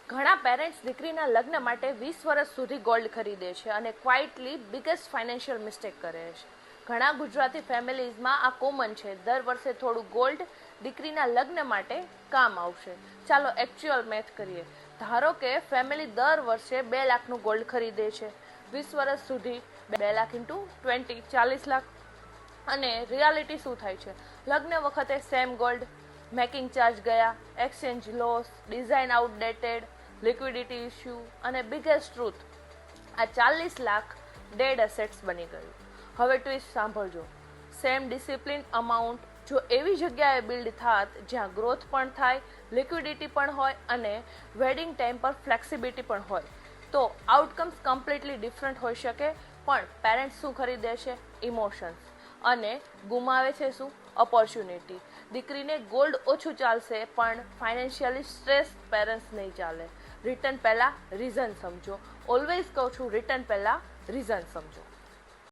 ઘણા પેરેન્ટ્સ દીકરીના લગ્ન માટે 20 વર્ષ સુધી ગોલ્ડ ખરીદે છે અને ક્વાઇટલી બિગેસ્ટ ફાઇનાન્શિયલ મિસ્ટેક કરે છે. ઘણા ગુજરાતી ફેમિલીઝમાં આ કોમન છે. દર વર્ષે થોડું ગોલ્ડ દીકરીના લગ્ન માટે કામ આવશે. ચાલો એકચ્યુઅલ મેથ કરીએ. ધારો કે ફેમિલી દર વર્ષે 2 લાખનું ગોલ્ડ ખરીદે છે. 20 વર્ષ સુધી 2 લાખ ઇન્ટુ 20 40 લાખ. અને રિયાલિટી શું થાય છે? લગ્ન વખતે સેમ ગોલ્ડ, મેકિંગ ચાર્જ ગયા, exchange loss, design outdated, liquidity issue અને બિગેસ્ટ ટ્રુથ, આ 40 લાખ ડેડ એસેટ્સ બની ગયું. હવે ટ્વિસ્ટ સાંભળજો. સેમ ડિસિપ્લિન અમાઉન્ટ જો એવી જગ્યાએ બિલ્ડ થાત જ્યાં ગ્રોથ પણ થાય, લિક્વિડિટી પણ હોય અને વેડિંગ ટાઈમ પર ફ્લેક્સિબિલિટી પણ હોય, તો આઉટકમ્સ કમ્પ્લીટલી ડિફરન્ટ હોઈ શકે. પણ પેરેન્ટ્સ શું ખરીદે છે? ઇમોશન્સ. અને ગુમાવે છે શું? ઓપોર્ચ્યુનિટી. દીકરીને ગોલ્ડ ઓછું ચાલશે પણ ફાઇનાન્શિયલી સ્ટ્રેસ પેરેન્ટ્સ નહીં ચાલે. રિટર્ન પહેલાં રીઝન સમજો. ઓલવેઝ કહું છું, રિટર્ન પહેલાં રીઝન સમજો.